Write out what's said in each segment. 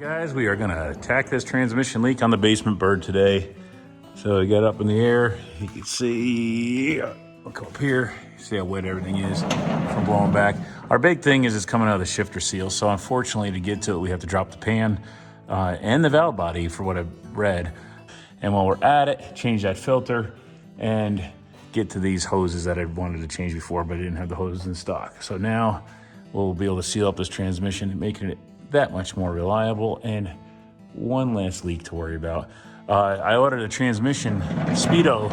Guys, we are gonna attack this transmission leak on the basement bird today. So we got up in the air, you can see, look up here, see how wet everything is from blowing back. Our big thing is it's coming out of the shifter seal. So unfortunately to get to it, we have to drop the pan and the valve body for what I've read. And while we're at it, change that filter and get to these hoses that I wanted to change before, but I didn't have the hoses in stock. So now we'll be able to seal up this transmission, making it that much more reliable and one less leak to worry about. I ordered a transmission speedo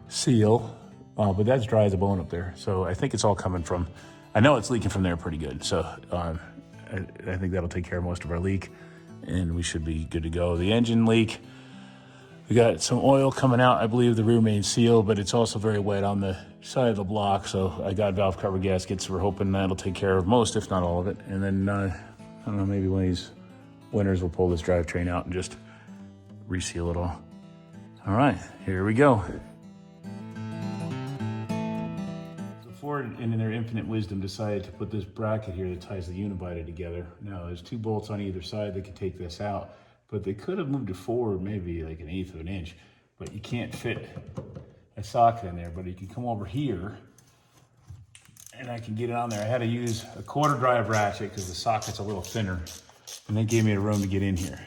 seal, but that's dry as a bone up there. So I think it's all coming from, I know it's leaking from there pretty good. So I think that'll take care of most of our leak and we should be good to go. The engine leak, we got some oil coming out, I believe the rear main seal, but it's also very wet on the side of the block. So I got valve cover gaskets. We're hoping that'll take care of most, if not all of it. And then, I don't know, maybe one of these winters we'll pull this drivetrain out and just reseal it all. All right, here we go. So Ford, in their infinite wisdom, decided to put this bracket here that ties the unibody together. Now, there's 2 bolts on either side that could take this out, but they could have moved it forward maybe like 1/8 of an inch, but you can't fit a socket in there. But you can come over here and I can get it on there. I had to use a 1/4 drive ratchet because the socket's a little thinner, and they gave me the room to get in here.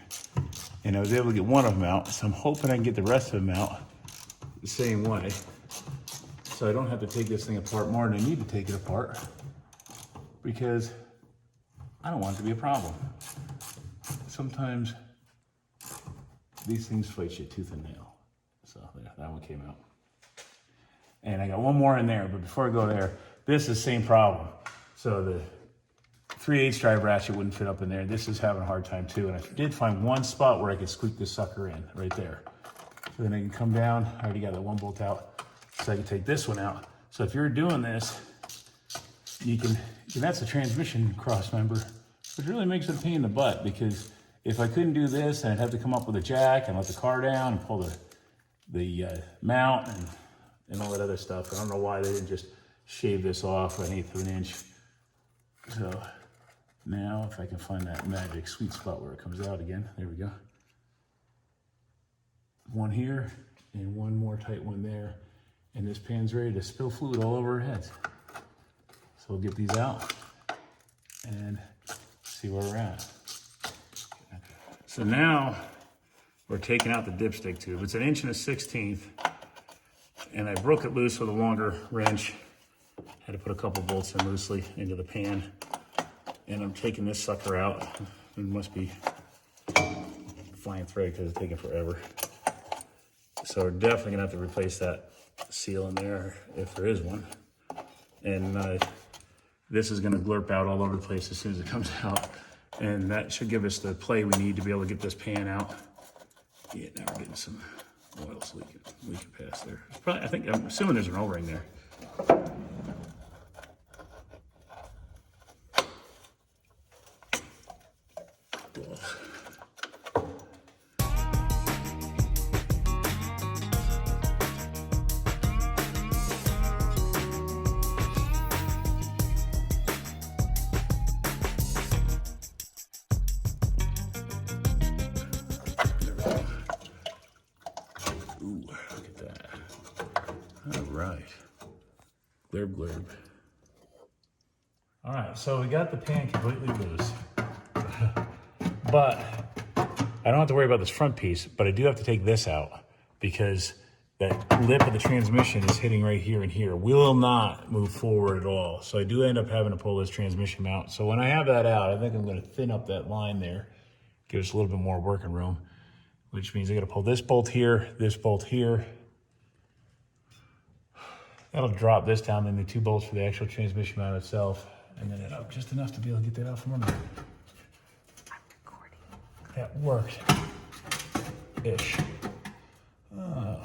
And I was able to get one of them out, so I'm hoping I can get the rest of them out the same way, so I don't have to take this thing apart more than I need to take it apart, because I don't want it to be a problem. Sometimes these things fight you tooth and nail. So there, that one came out. And I got one more in there, but before I go there, this is the same problem. So the 3/8 drive ratchet wouldn't fit up in there. This is having a hard time too. And I did find one spot where I could squeak this sucker in, right there. So then I can come down. I already got that one bolt out, so I can take this one out. So if you're doing this, you can, and that's a transmission cross member, which really makes it a pain in the butt, because if I couldn't do this, I'd have to come up with a jack and let the car down and pull the mount and all that other stuff. I don't know why they didn't just shave this off 1/8 of an inch. So now if I can find that magic sweet spot where it comes out again, there we go. One here and one more tight one there. And this pan's ready to spill fluid all over our heads. So we'll get these out and see where we're at. So now we're taking out the dipstick tube. It's 1 1/16", and I broke it loose with a longer wrench. Had to put a couple bolts in loosely into the pan. And I'm taking this sucker out. It must be flying thread because it's taking forever. So we're definitely gonna have to replace that seal in there if there is one. And this is gonna glurp out all over the place as soon as it comes out. And that should give us the play we need to be able to get this pan out. Yeah, now we're getting some oils leaking past there. It's probably, I'm assuming there's an O-ring there. Ooh, look at that. All right. Glurb, glurb. All right, so we got the pan completely loose. But I don't have to worry about this front piece, but I do have to take this out because that lip of the transmission is hitting right here and here. Will not move forward at all. So I do end up having to pull this transmission out. So when I have that out, I think I'm gonna thin up that line there, give us a little bit more working room, which means I gotta pull this bolt here, this bolt here. That'll drop this down, then the 2 bolts for the actual transmission mount itself, and then up just enough to be able to get that out from under. That worked. Ish. Oh,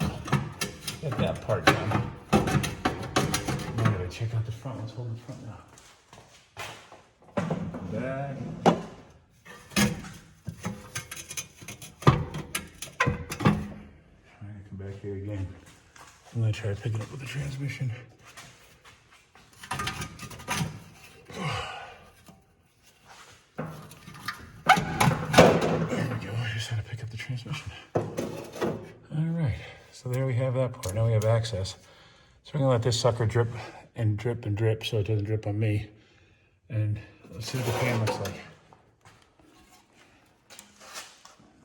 got that part done. Now I gotta check out the front. Let's hold the front now. Back. Come back here again. I'm gonna try to pick it up with the transmission. have that part. Now we have access. So we're gonna let this sucker drip and drip and drip so it doesn't drip on me. And let's see what the pan looks like.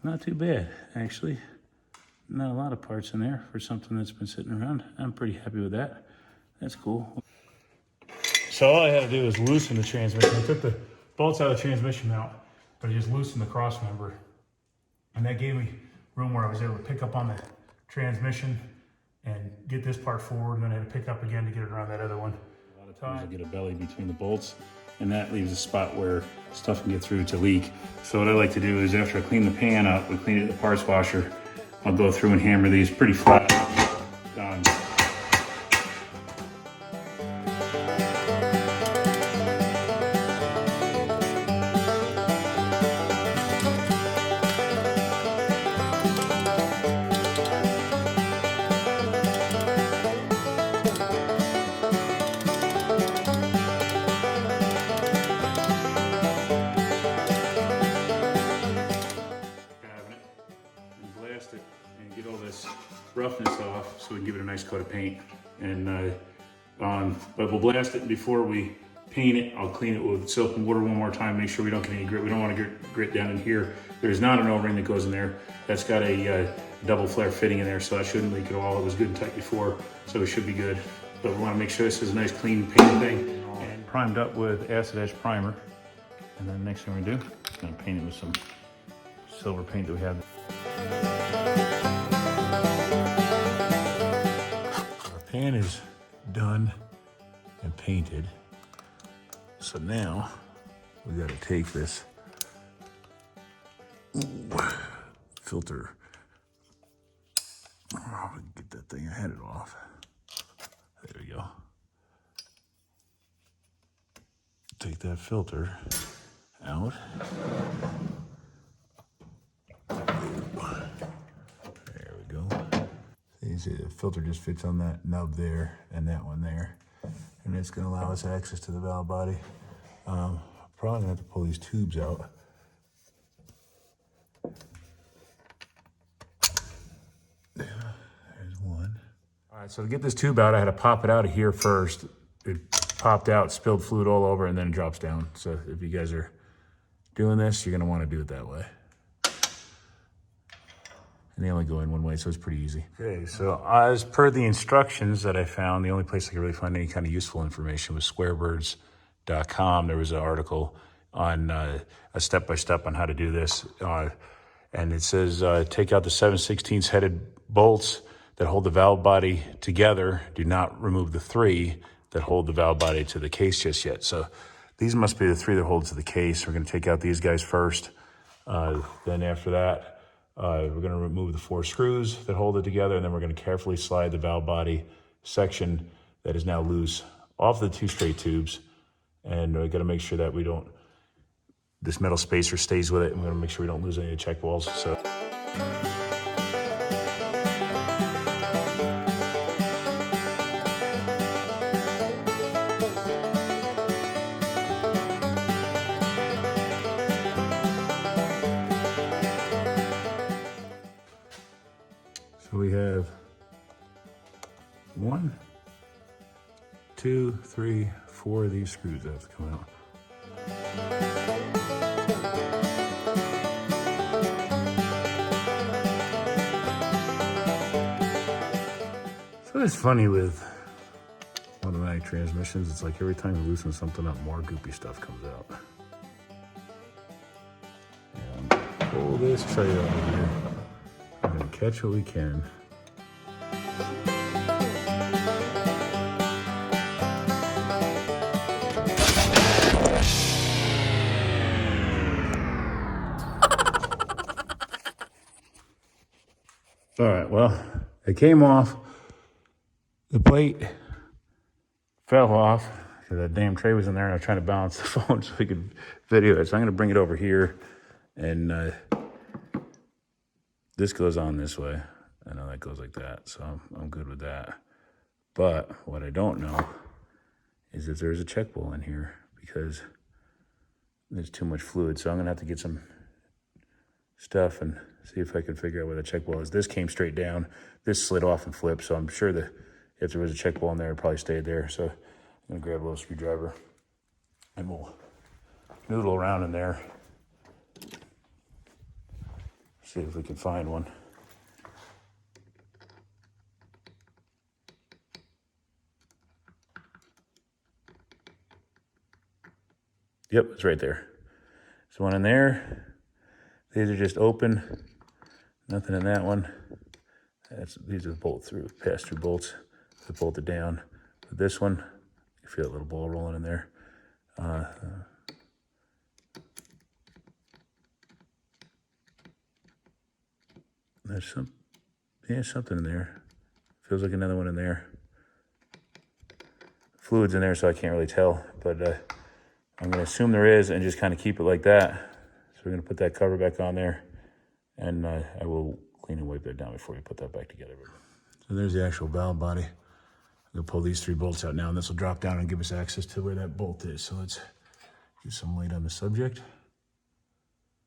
Not too bad, actually. Not a lot of parts in there for something that's been sitting around. I'm pretty happy with that. That's cool. So all I had to do was loosen the transmission. I took the bolts out of the transmission mount, but I just loosened the cross member. And that gave me room where I was able to pick up on the transmission and get this part forward, and then I had to pick up again to get it around that other one. A lot of times I get a belly between the bolts, and that leaves a spot where stuff can get through to leak. So what I like to do is after I clean the pan up, we clean it in the parts washer, I'll go through and hammer these pretty flat. Done. Roughness off so we can give it a nice coat of paint. And but we'll blast it before we paint it. I'll clean it with soap and water one more time, make sure we don't get any grit. We don't want to get grit down in here. There's not an O-ring that goes in there. That's got a double flare fitting in there, so that shouldn't leak at all. It was good and tight before, so it should be good. But we want to make sure this is a nice clean paint thing. And primed up with acid ash primer. And then next thing we're gonna do, is gonna paint it with some silver paint that we have. Pan is done and painted. So now we got to take this filter. Oh, we can get that thing. I had it off. There we go. Take that filter out. There we go. You see the filter just fits on that nub there and that one there. And it's gonna allow us access to the valve body. Probably gonna have to pull these tubes out. There's one. All right, so to get this tube out, I had to pop it out of here first. It popped out, spilled fluid all over, and then it drops down. So if you guys are doing this, you're gonna wanna do it that way. And they only go in one way, so it's pretty easy. Okay, so as per the instructions that I found, the only place I could really find any kind of useful information was squarebirds.com. There was an article on a step-by-step on how to do this. And it says, take out the 7/16 headed bolts that hold the valve body together. Do not remove the 3 that hold the valve body to the case just yet. So these must be the 3 that hold to the case. We're gonna take out these guys first. Then after that, we're going to remove the 4 screws that hold it together, and then we're going to carefully slide the valve body section that is now loose off the 2 straight tubes. And we're going to make sure that we don't, this metal spacer stays with it, and we're going to make sure we don't lose any of the check walls. So we have 1, 2, 3, 4 of these screws that have to come out. So it's funny with automatic transmissions, it's like every time you loosen something up, more goopy stuff comes out. And pull this tray out of here. We're gonna catch what we can. All right, well, it came off. The plate fell off because that damn tray was in there, and I was trying to balance the phone so we could video it. So I'm gonna bring it over here, and this goes on this way. I know that goes like that, so I'm good with that. But what I don't know is if there's a check bowl in here because there's too much fluid. So I'm gonna have to get some stuff and See if I can figure out where the check ball is. This came straight down. This slid off and flipped, so I'm sure that if there was a check ball in there, it probably stayed there. So I'm gonna grab a little screwdriver and we'll noodle around in there. See if we can find one. Yep, it's right there. There's one in there. These are just open. Nothing in that one. These are the pass-through bolts that bolt it down. But this one, you feel a little ball rolling in there. There's something in there. Feels like another one in there. Fluid's in there, so I can't really tell, but I'm gonna assume there is and just kind of keep it like that. So we're gonna put that cover back on there, and I will clean and wipe that down before we put that back together. So there's the actual valve body. I'm gonna pull these 3 bolts out now, and this will drop down and give us access to where that bolt is. So let's get some light on the subject.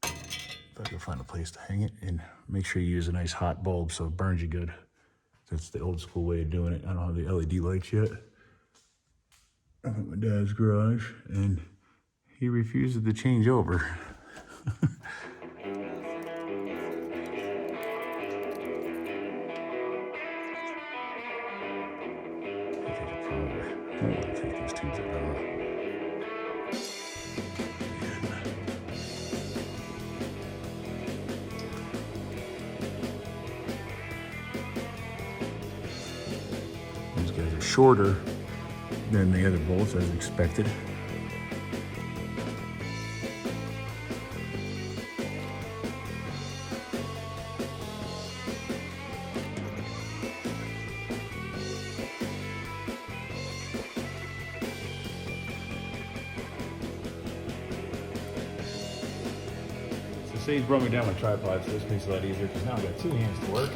If I can find a place to hang it, and make sure you use a nice hot bulb so it burns you good. That's the old school way of doing it. I don't have the LED lights yet. I'm at my dad's garage, and he refuses to change over. Take these tubes out. These guys are shorter than the other bolts, as expected. So say he's brought me down my tripod, so this makes it a lot easier because now I've got 2 hands to work.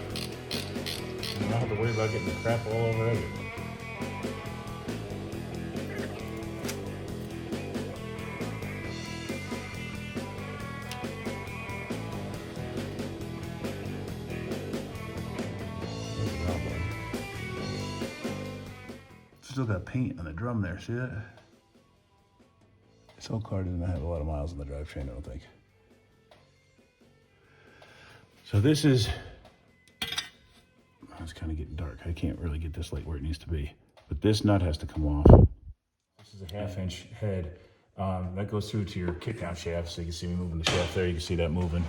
And I don't have to worry about getting the crap all over everything. Still got paint on the drum there, see that? This old car does not have a lot of miles on the drivetrain, I don't think. So this is, it's kind of getting dark. I can't really get this light where it needs to be, but this nut has to come off. This is a 1/2-inch head. That goes through to your kick-down shaft, so you can see me moving the shaft there. You can see that moving.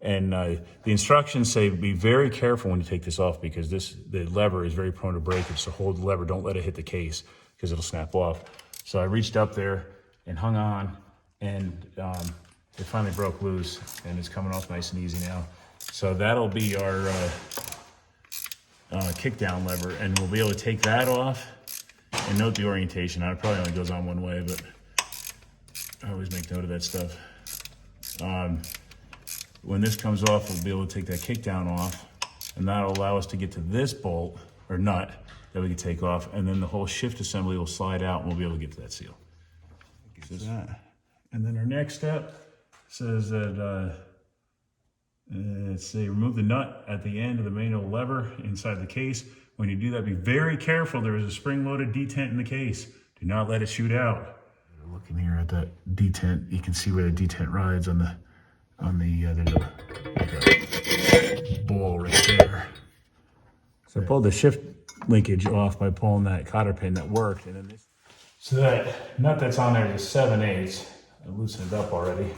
And the instructions say be very careful when you take this off because the lever is very prone to breakage. So hold the lever, don't let it hit the case because it'll snap off. So I reached up there and hung on, and it finally broke loose, and it's coming off nice and easy now. So that'll be our kick-down lever, and we'll be able to take that off and note the orientation. Now, it probably only goes on one way, but I always make note of that stuff. When this comes off, we'll be able to take that kick down off, and that'll allow us to get to this bolt or nut that we can take off, and then the whole shift assembly will slide out, and we'll be able to get to that seal. And then our next step says that remove the nut at the end of the manual lever inside the case. When you do that, be very careful. There is a spring-loaded detent in the case. Do not let it shoot out. Looking here at that detent, you can see where the detent rides on the there's a ball right there. So I pulled the shift linkage off by pulling that cotter pin that worked, and then this. So that nut that's on there is 7/8. I loosened it up already.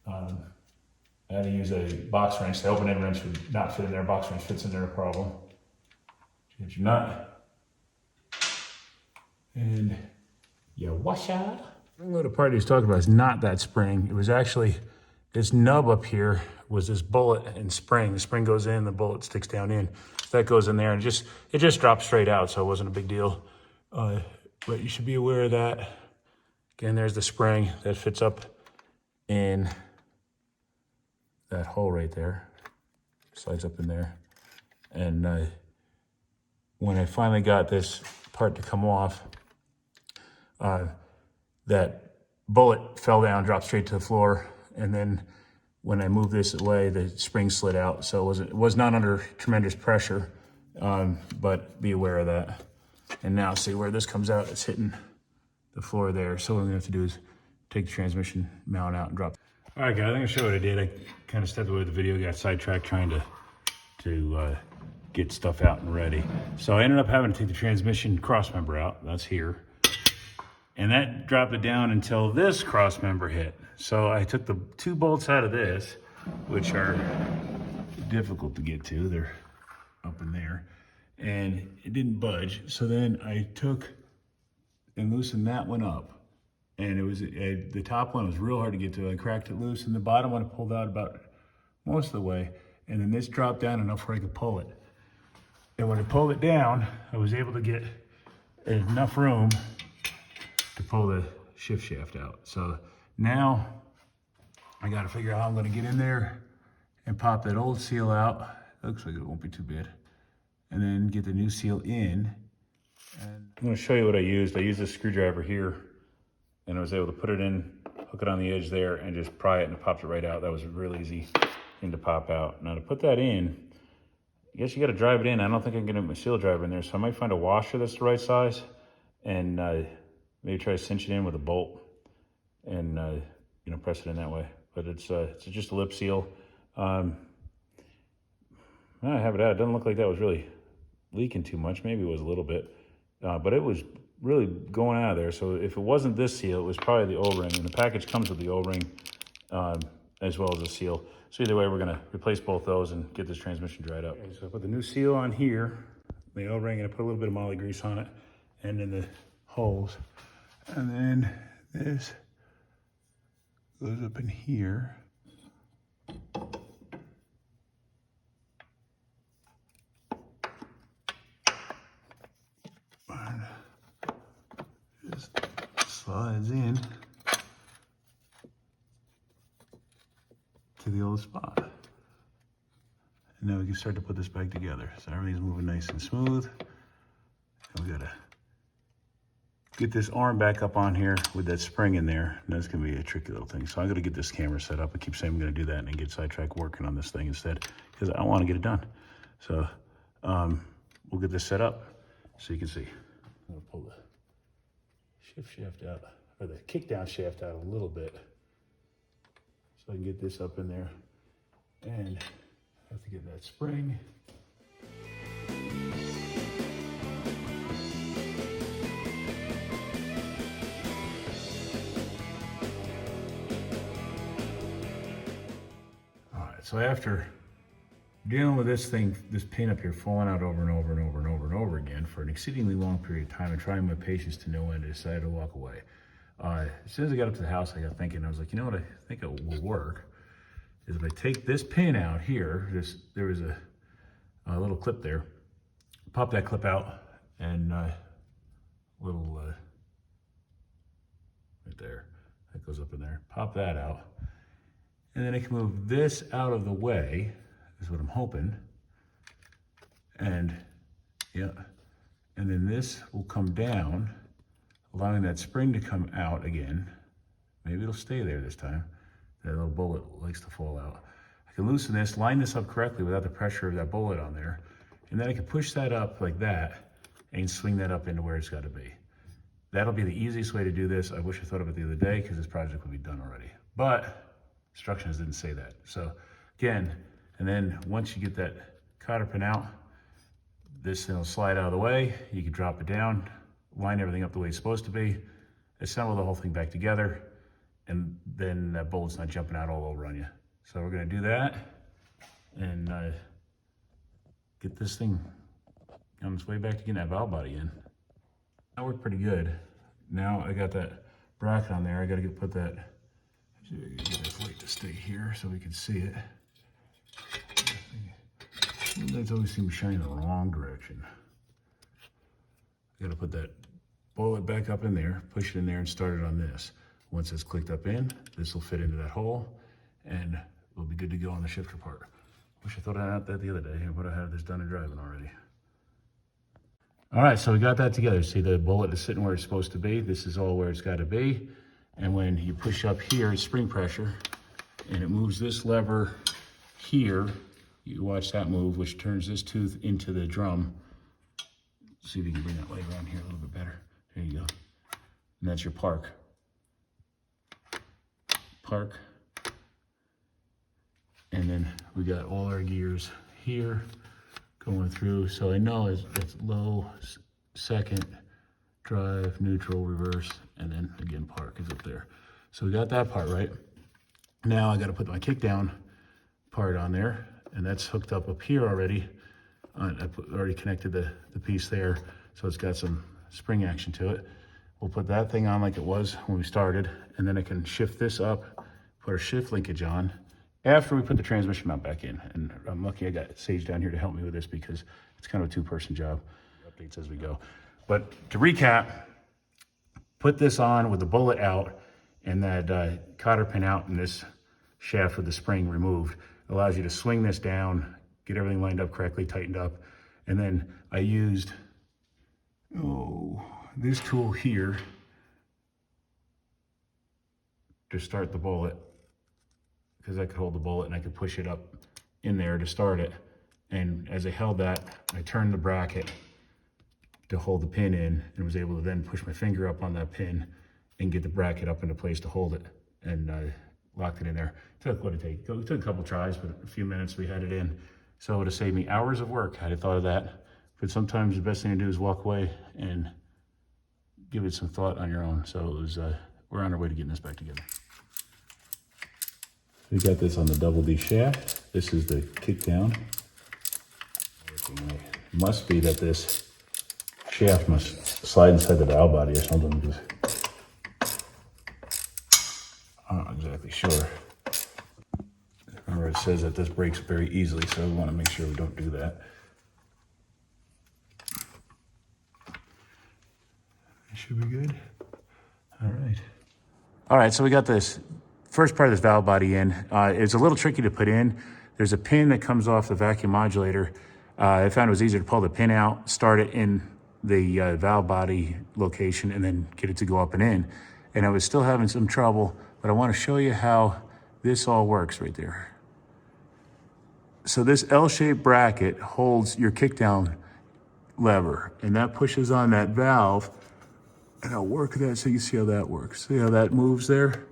I had to use a box wrench. The open end wrench would not fit in there. Box wrench fits in there, no problem. Get your nut, and you wash out. The spring-loaded part he was talking about is not that spring. It was actually this nub up here was this bullet and spring. The spring goes in, the bullet sticks down in. So that goes in there, and it just drops straight out, so it wasn't a big deal. But you should be aware of that. Again, there's the spring that fits up in that hole right there. Slides up in there. And when I finally got this part to come off, that bullet fell down, dropped straight to the floor, and then when I moved this away, the spring slid out. So it was not under tremendous pressure, but be aware of that. And now see where this comes out, it's hitting the floor there. So what I'm gonna have to do is take the transmission mount out and drop it. All right, guys, I'm gonna show you what I did. I kind of stepped away with the video, got sidetracked trying to get stuff out and ready. So I ended up having to take the transmission cross member out. That's here. And that dropped it down until this cross member hit. So I took the 2 bolts out of this, which are difficult to get to. They're up in there. And it didn't budge. So then I took and loosened that one up. And it was, the top one was real hard to get to. I cracked it loose, and the bottom one I pulled out about most of the way. And then this dropped down enough where I could pull it. And when I pulled it down, I was able to get enough room to pull the shift shaft out. So now I got to figure out how I'm going to get in there and pop that old seal out. Looks like it won't be too bad. And then get the new seal in. And I'm going to show you what I used. I used this screwdriver here, and I was able to put it in, hook it on the edge there, and just pry it, and it popped it right out. That was a real easy thing to pop out. Now to put that in, I guess you got to drive it in. I don't think I can get my seal driver in there, so I might find a washer that's the right size, and maybe try to cinch it in with a bolt, and you know, press it in that way. But it's just a lip seal. I have it out. It doesn't look like that was really leaking too much. Maybe it was a little bit, but it was really going out of there. So if it wasn't this seal, it was probably the O-ring, and the package comes with the O-ring as well as the seal. So either way, we're gonna replace both those and get this transmission dried up. Okay, so I put the new seal on here, the O-ring, and I put a little bit of moly grease on it, and in the holes. And then this goes up in here. And just slides in to the old spot. And now we can start to put this back together. So everything's moving nice and smooth. And we gotta get this arm back up on here with that spring in there. And that's gonna be a tricky little thing. So I'm gonna get this camera set up. I keep saying I'm gonna do that and then get sidetracked working on this thing instead, because I wanna get it done. So we'll get this set up so you can see. I'm gonna pull the shift shaft out, or the kickdown shaft out a little bit, so I can get this up in there. And I have to get that spring. All right, so after dealing with this thing, this pin up here falling out over and over and over and over and over again for an exceedingly long period of time, and trying my patience to no end, I decided to walk away. As soon as I got up to the house, I got thinking, I was like, you know what I think it will work is if I take this pin out here, there was a little clip there, pop that clip out, and little, right there, that goes up in there, pop that out, and then I can move this out of the way, is what I'm hoping, and yeah, and then this will come down, allowing that spring to come out again. Maybe it'll stay there this time. That little bullet likes to fall out. I can loosen this, line this up correctly without the pressure of that bullet on there, and then I can push that up like that and swing that up into where it's got to be. That'll be the easiest way to do this. I wish I thought of it the other day, because this project would be done already. But instructions didn't say that. So again, and then once you get that cotter pin out, this thing will slide out of the way. You can drop it down, line everything up the way it's supposed to be, assemble the whole thing back together, and then that bullet's not jumping out all over on you. So we're gonna do that and get this thing on its way back to getting that valve body in. That worked pretty good. Now I got that bracket on there. I gotta put that, get this light to stay here so we can see it. Lights always seem to shine in the wrong direction. I gotta put that bullet back up in there, push it in there, and start it on this. Once it's clicked up in, this will fit into that hole, and we'll be good to go on the shifter part. Wish I thought about that the other day. I would have had this done and driving already. All right, so we got that together. See, the bullet is sitting where it's supposed to be. This is all where it's got to be. And when you push up here, spring pressure, and it moves this lever here. You watch that move, which turns this tooth into the drum. See if you can bring that light around here a little bit better. There you go. And that's your park. Park. And then we got all our gears here going through. So I know it's low, second, drive, neutral, reverse, and then again park is up there. So we got that part right. Now I got to put my kick down part on there, and that's hooked up here already. Already connected the piece there, so it's got some spring action to it. We'll put that thing on like it was when we started, and then I can shift this up, put our shift linkage on after we put the transmission mount back in. And I'm lucky I got Sage down here to help me with this because it's kind of a two-person job. Updates as we go. But to recap, put this on with the bullet out and that cotter pin out and this shaft with the spring removed. It allows you to swing this down, get everything lined up correctly, tightened up. And then I used this tool here to start the bullet, because I could hold the bullet and I could push it up in there to start it. And as I held that, I turned the bracket to hold the pin in and was able to then push my finger up on that pin and get the bracket up into place to hold it, and locked it in there. It took what it take. It took a couple tries, but a few minutes we had it in. So it would have saved me hours of work had I thought of that. But sometimes the best thing to do is walk away and give it some thought on your own. So it was, we're on our way to getting this back together. We got this on the double D shaft. This is the kick down. It must be that this shaft must slide inside the valve body or something, because I'm not exactly sure. Remember, it says that this breaks very easily, so we want to make sure we don't do that. It should be good. All right. All right, so we got this first part of this valve body in. It's a little tricky to put in. There's a pin that comes off the vacuum modulator. I found it was easier to pull the pin out, start it in the valve body location, and then get it to go up and in. And I was still having some trouble, but I want to show you how this all works right there. So this L-shaped bracket holds your kickdown lever, and that pushes on that valve, and I'll work that so you can see how that works. See how that moves there?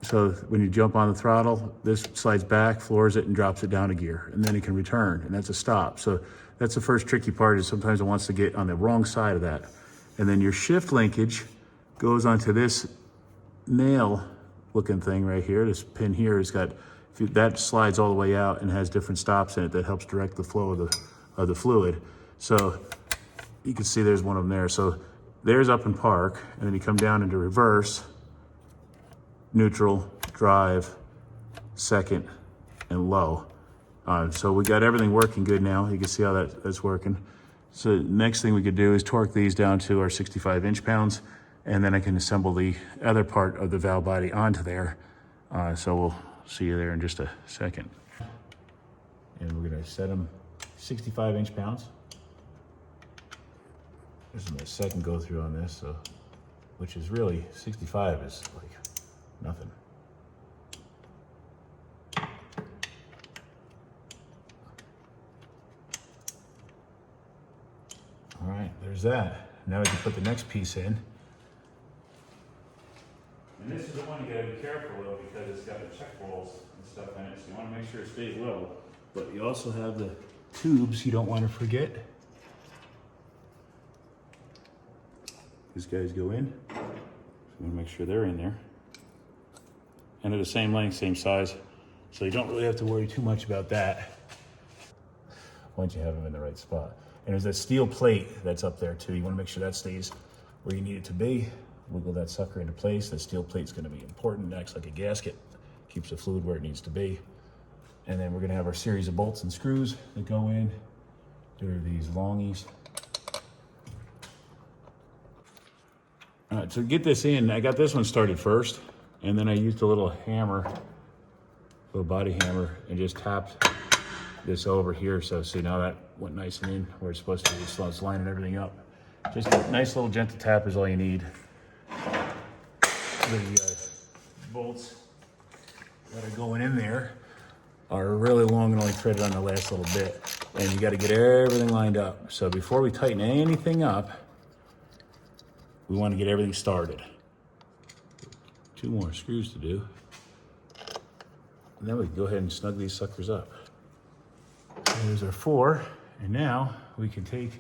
So when you jump on the throttle, this slides back, floors it, and drops it down a gear, and then it can return, and that's a stop. So that's the first tricky part, is sometimes it wants to get on the wrong side of that. And then your shift linkage goes onto this nail looking thing right here. This pin here has got, that slides all the way out and has different stops in it that helps direct the flow of the fluid. So you can see there's one of them there. So there's up in park, and then you come down into reverse, neutral, drive, second, and low. So we got everything working good now. You can see how that's working. So next thing we could do is torque these down to our 65 inch-pounds, and then I can assemble the other part of the valve body onto there. So we'll see you there in just a second. And we're gonna set them 65 inch-pounds. This is my second go through on this, so, which is really, 65 is like nothing. All right, there's that. Now we can put the next piece in. And this is the one you gotta be careful of, because it's got the check rolls and stuff in it, so you wanna make sure it stays low. But you also have the tubes you don't wanna forget. These guys go in, so you wanna make sure they're in there. And they're the same length, same size, so you don't really have to worry too much about that once you have them in the right spot. And there's that steel plate that's up there too. You wanna make sure that stays where you need it to be. Wiggle that sucker into place. That steel plate's gonna be important. It acts like a gasket, keeps the fluid where it needs to be. And then we're gonna have our series of bolts and screws that go in. There are these longies. All right, so to get this in, I got this one started first, and then I used a little hammer, little body hammer, and just tapped this over here. So see, now that went nice and in where it's supposed to be. So it's lining everything up. Just a nice little gentle tap is all you need. The bolts that are going in there are really long and only threaded on the last little bit. And you got to get everything lined up. So before we tighten anything up, we want to get everything started. 2 more screws to do. And then we can go ahead and snug these suckers up. There's our 4. And now we can take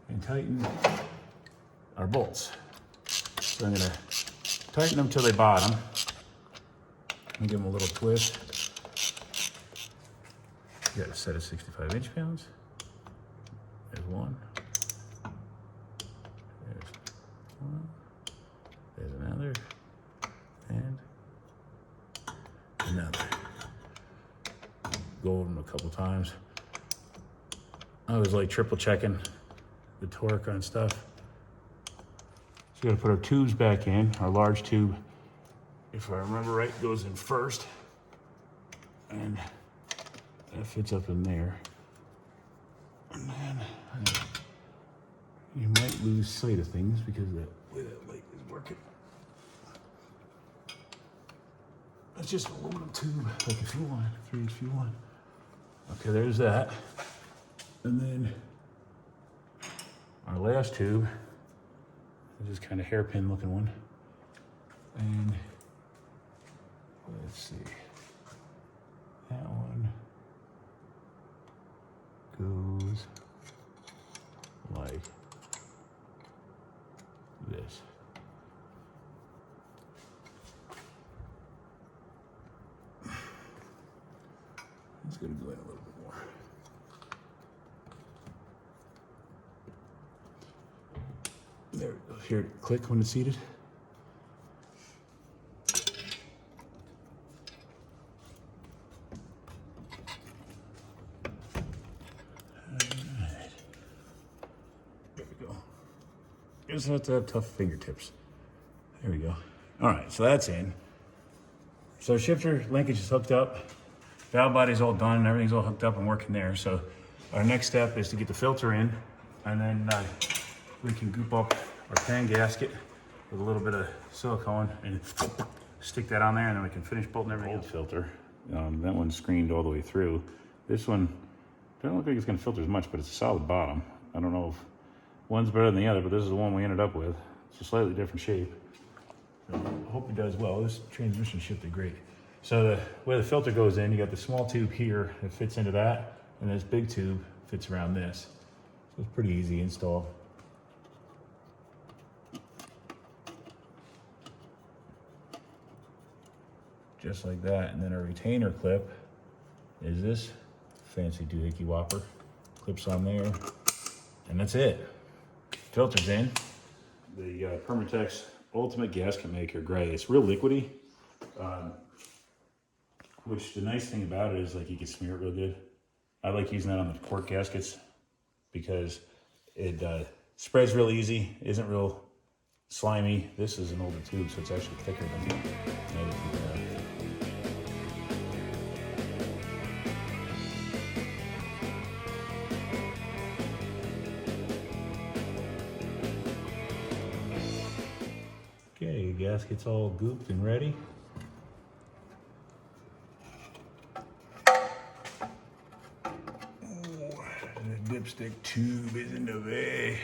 and tighten our bolts. So I'm gonna tighten them till they bottom. And give them a little twist. You got a set of 65 inch-pounds. There's one. There's one. There's another. And another. Go over them a couple times. I was like triple checking the torque on stuff. So we gotta put our tubes back in. Our large tube, if I remember right, goes in first. And that fits up in there. And then you might lose sight of things because of the way that light is working. It's just an aluminum tube, like a fuel line, 3-inch fuel line. Okay, there's that. And then our last tube, this is kind of hairpin looking one. And let's see, that one goes like this. It's gonna go in a little bit more. There it goes. Here, click when it's seated. Alright. There we go. You just have to have tough fingertips. There we go. Alright, so that's in. So shifter linkage is hooked up. Valve body's all done and everything's all hooked up and working there. So our next step is to get the filter in, and then we can goop up our pan gasket with a little bit of silicone and stick that on there, and then we can finish bolting everything. Old filter, that one's screened all the way through. This one doesn't look like it's gonna filter as much, but it's a solid bottom. I don't know if one's better than the other, but this is the one we ended up with. It's a slightly different shape. So I hope it does well. This transmission shifted great. So the way the filter goes in, you got the small tube here that fits into that, and this big tube fits around this. So it's pretty easy install. Just like that. And then our retainer clip is this fancy doohickey whopper. Clips on there, and that's it. Filter's in. The Permatex Ultimate Gasket Maker Gray. It's real liquidy. Which the nice thing about it is like you can smear it real good. I like using that on the port gaskets because it spreads real easy, isn't real slimy. This is an older tube, so it's actually thicker than the other tube. Okay, gasket's all gooped and ready. Dipstick tube is in the way.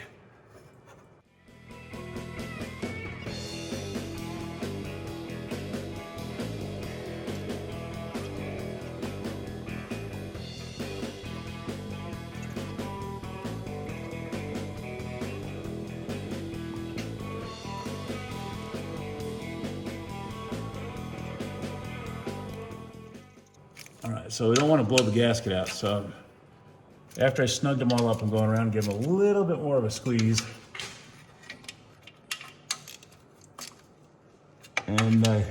All right, so we don't want to blow the gasket out, so after I snugged them all up, I'm going around and give them a little bit more of a squeeze. And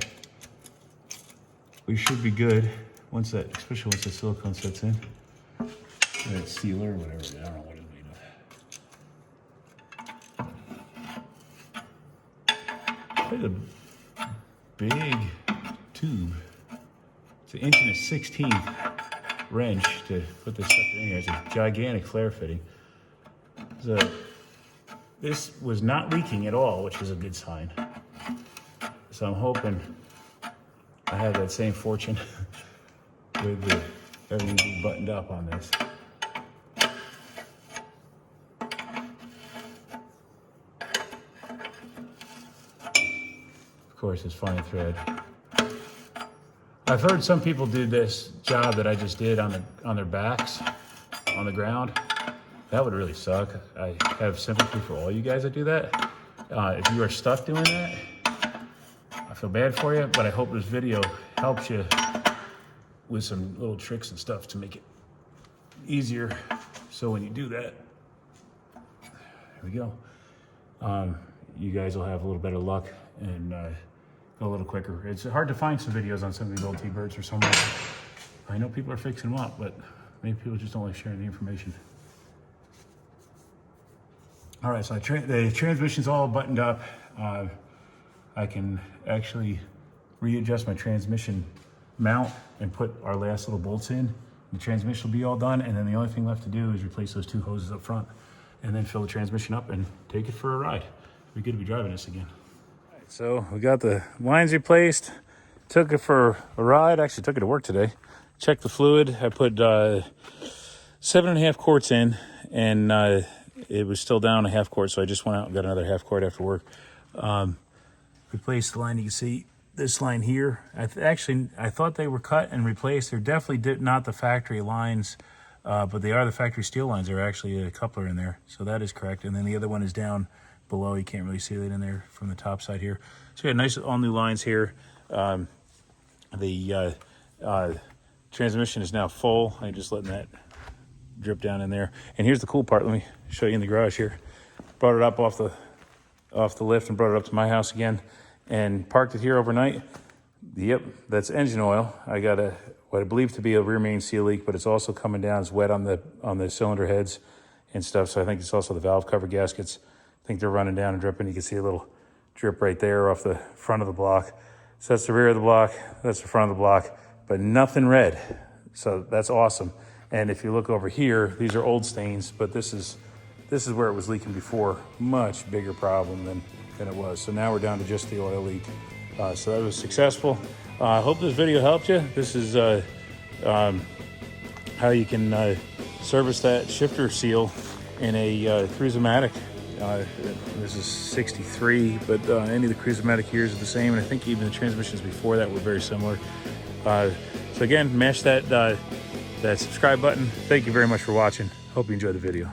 we should be good once that, especially once the silicone sets in. That sealer or whatever, I don't know what it's made of. It's a big tube. It's 1 1/16 wrench to put this stuff in here. It's a gigantic flare fitting. So this was not leaking at all, which is a good sign. So I'm hoping I had that same fortune with everything being buttoned up on this. Of course, it's fine thread. I've heard some people do this job that I just did on their backs, on the ground. That would really suck. I have sympathy for all you guys that do that. If you are stuck doing that, I feel bad for you, but I hope this video helps you with some little tricks and stuff to make it easier. So when you do that, there we go. You guys will have a little better luck and go a little quicker. It's hard to find some videos on some of these old T-Birds or somewhere. I know people are fixing them up, but maybe people just don't like sharing the information. All right, so the transmission's all buttoned up. I can actually readjust my transmission mount and put our last little bolts in. The transmission will be all done, and then the only thing left to do is replace those two hoses up front and then fill the transmission up and take it for a ride. We're good to be driving this again. All right, so we got the lines replaced, took it for a ride. Actually took it to work today. Checked the fluid. I put 7.5 quarts in, and it was still down a half quart, so I just went out and got another half quart after work. Replaced the line. You can see this line here. I thought they were cut and replaced. They're definitely not the factory lines, but they are the factory steel lines. They're actually a coupler in there, so that is correct. And then the other one is down below. You can't really see that in there from the top side here. So we got nice all new lines here. The transmission is now full. I'm just letting that drip down in there. And here's the cool part. Let me show you in the garage here. Brought it up off the lift and brought it up to my house again and parked it here overnight. Yep, that's engine oil. I got what I believe to be a rear main seal leak, but it's also coming down. It's wet on the cylinder heads and stuff. So I think it's also the valve cover gaskets. I think they're running down and dripping. You can see a little drip right there off the front of the block. So that's the rear of the block. That's the front of the block, but nothing red. So that's awesome. And if you look over here, these are old stains, but this is where it was leaking before. Much bigger problem than it was. So now we're down to just the oil leak. So that was successful. I hope this video helped you. This is how you can service that shifter seal in a Cruise-O-Matic. This is 63, but any of the Cruise-O-Matic years are the same, and I think even the transmissions before that were very similar. So again, mash that subscribe button. Thank you very much for watching. Hope you enjoyed the video.